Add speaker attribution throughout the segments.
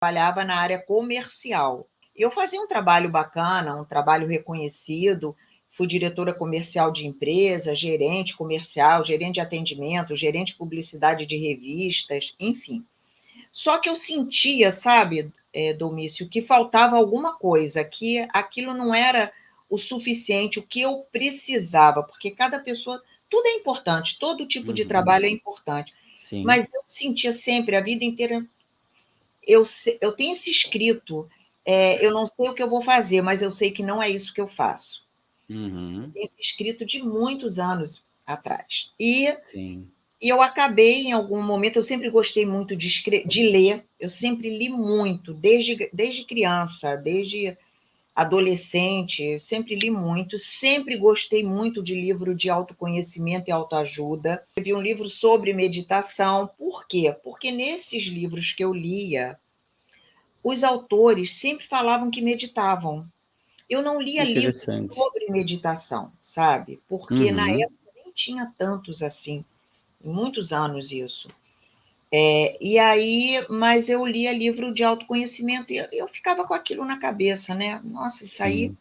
Speaker 1: trabalhava na área comercial. Eu fazia um trabalho bacana, um trabalho reconhecido, fui diretora comercial de empresa, gerente comercial, gerente de atendimento, gerente de publicidade de revistas, enfim. Só que eu sentia, sabe, Domício, que faltava alguma coisa, que aquilo não era o suficiente, o que eu precisava, porque cada pessoa, tudo é importante, todo tipo de trabalho é importante,
Speaker 2: Sim.
Speaker 1: mas eu sentia sempre, a vida inteira, eu tenho esse escrito, eu não sei o que eu vou fazer, mas eu sei que não é isso que eu faço. Eu tenho esse escrito de muitos anos atrás.
Speaker 2: Sim.
Speaker 1: E eu acabei, em algum momento, eu sempre gostei muito de ler, eu sempre li muito, desde criança, desde adolescente, eu sempre li muito, sempre gostei muito de livro de autoconhecimento e autoajuda. Escrevi um livro sobre meditação, por quê? Porque nesses livros que eu lia, os autores sempre falavam que meditavam. Eu não lia livros
Speaker 2: Interessante.
Speaker 1: sobre meditação, sabe? Porque na época nem tinha tantos assim, em muitos anos isso. E aí, mas eu lia livro de autoconhecimento e eu ficava com aquilo na cabeça, né? Nossa, isso aí
Speaker 2: Sim.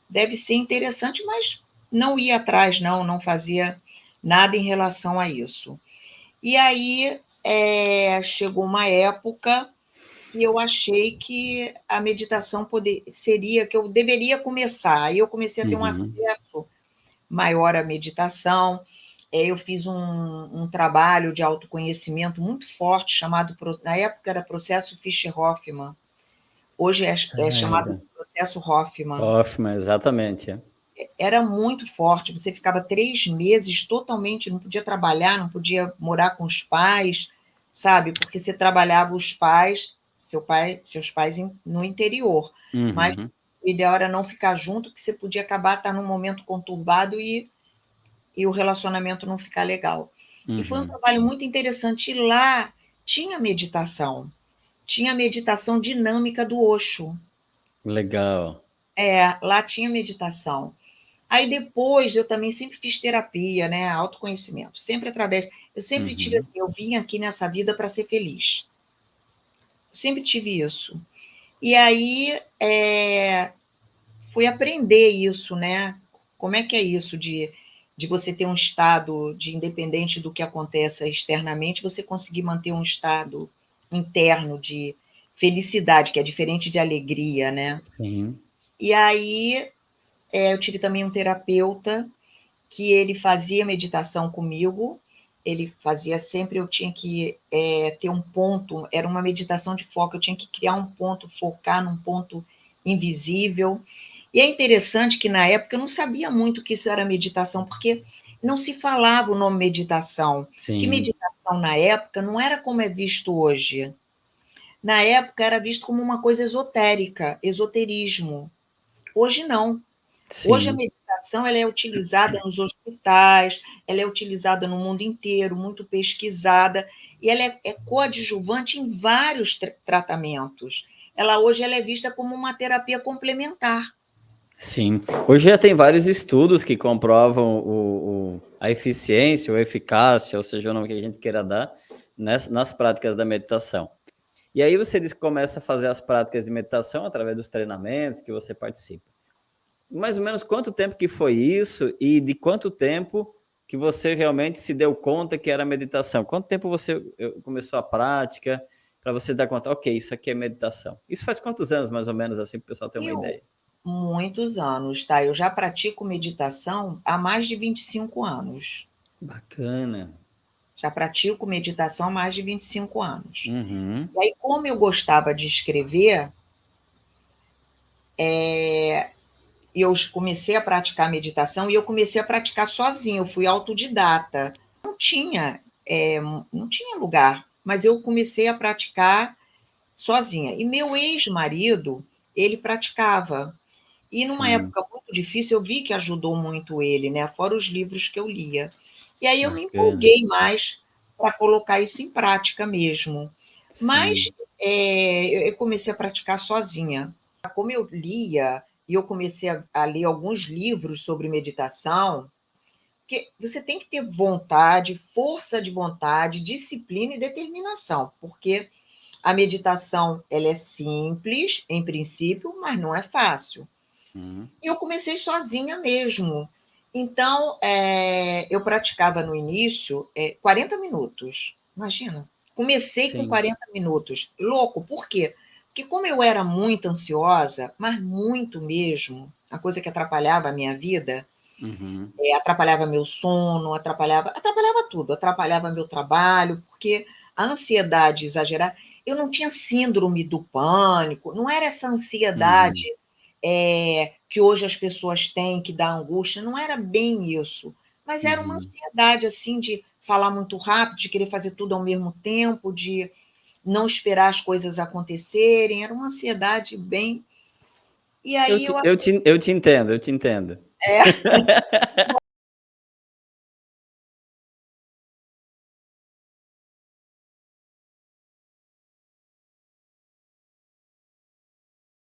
Speaker 1: deve ser interessante, mas não ia atrás, não fazia nada em relação a isso. E aí chegou uma época que eu achei que a meditação seria que eu deveria começar. Aí eu comecei a ter um acesso maior à meditação. Eu fiz um trabalho de autoconhecimento muito forte, chamado, na época era processo Fischer-Hoffmann, hoje é chamado de
Speaker 2: Certo.
Speaker 1: processo Hoffmann.
Speaker 2: Hoffman, exatamente.
Speaker 1: Era muito forte, você ficava 3 meses totalmente, não podia trabalhar, não podia morar com os pais, sabe? Porque você trabalhava os pais, seus pais no interior, mas o ideal era não ficar junto, porque você podia acabar estar num momento conturbado e o relacionamento não ficar legal. E foi um trabalho muito interessante. E lá tinha meditação dinâmica do Osho.
Speaker 2: Legal.
Speaker 1: Lá tinha meditação. Aí depois eu também sempre fiz terapia, né? Autoconhecimento, sempre através. Eu sempre tive assim, eu vim aqui nessa vida para ser feliz. Eu sempre tive isso. E aí fui aprender isso, né? Como é que é isso de você ter um estado de independente do que acontece externamente, você conseguir manter um estado interno de felicidade, que é diferente de alegria, né?
Speaker 2: Sim.
Speaker 1: E aí eu tive também um terapeuta que ele fazia meditação comigo, ele fazia sempre, eu tinha que ter um ponto, era uma meditação de foco, eu tinha que criar um ponto, focar num ponto invisível. E é interessante que na época eu não sabia muito que isso era meditação, porque não se falava o nome meditação, que
Speaker 2: Sim.
Speaker 1: meditação na época não era como é visto hoje. Na época era visto como uma coisa esotérica, esoterismo. Hoje não. Hoje a
Speaker 2: Sim.
Speaker 1: meditação ela é utilizada nos hospitais, ela é utilizada no mundo inteiro, muito pesquisada, e ela é coadjuvante em vários tratamentos. Hoje ela é vista como uma terapia complementar.
Speaker 2: Sim. Hoje já tem vários estudos que comprovam a eficiência ou eficácia, ou seja, o nome que a gente queira dar, nas práticas da meditação. E aí você começa a fazer as práticas de meditação através dos treinamentos que você participa. Mais ou menos quanto tempo que foi isso e de quanto tempo que você realmente se deu conta que era meditação? Quanto tempo você começou a prática para você dar conta, ok, isso aqui é meditação? Isso faz quantos anos, mais ou menos, assim, para o pessoal ter uma
Speaker 1: Eu,
Speaker 2: ideia?
Speaker 1: muitos anos, tá? Eu já pratico meditação há mais de 25 anos.
Speaker 2: Bacana.
Speaker 1: Já pratico meditação há mais de 25 anos.
Speaker 2: Uhum.
Speaker 1: E aí, como eu gostava de escrever, eu comecei a praticar meditação e eu comecei a praticar sozinha, eu fui autodidata. Não tinha lugar, mas eu comecei a praticar sozinha. E meu ex-marido, ele praticava. E numa
Speaker 2: Sim,
Speaker 1: época muito difícil, eu vi que ajudou muito ele, né? Fora os livros que eu lia. E aí eu me
Speaker 2: bacana.
Speaker 1: empolguei mais para colocar isso em prática mesmo. Mas
Speaker 2: Sim,
Speaker 1: eu comecei a praticar sozinha. Como eu lia, e eu comecei a ler alguns livros sobre meditação, porque você tem que ter vontade, força de vontade, disciplina e determinação, porque A meditação, ela é simples, em princípio, mas não é fácil. E eu comecei sozinha mesmo. Então, eu praticava no início 40 minutos. Imagina. Comecei com
Speaker 2: Sim.
Speaker 1: 40 minutos. Louco, por quê? Porque como eu era muito ansiosa, mas muito mesmo, a coisa que atrapalhava a minha vida, atrapalhava meu sono, atrapalhava tudo, atrapalhava meu trabalho, porque a ansiedade exagerada, eu não tinha síndrome do pânico, não era essa ansiedade que hoje as pessoas têm, que dá angústia, não era bem isso, mas era uma ansiedade, assim, de falar muito rápido, de querer fazer tudo ao mesmo tempo, de não esperar as coisas acontecerem, era uma ansiedade bem... E aí
Speaker 2: Eu te entendo, eu te entendo.
Speaker 1: É?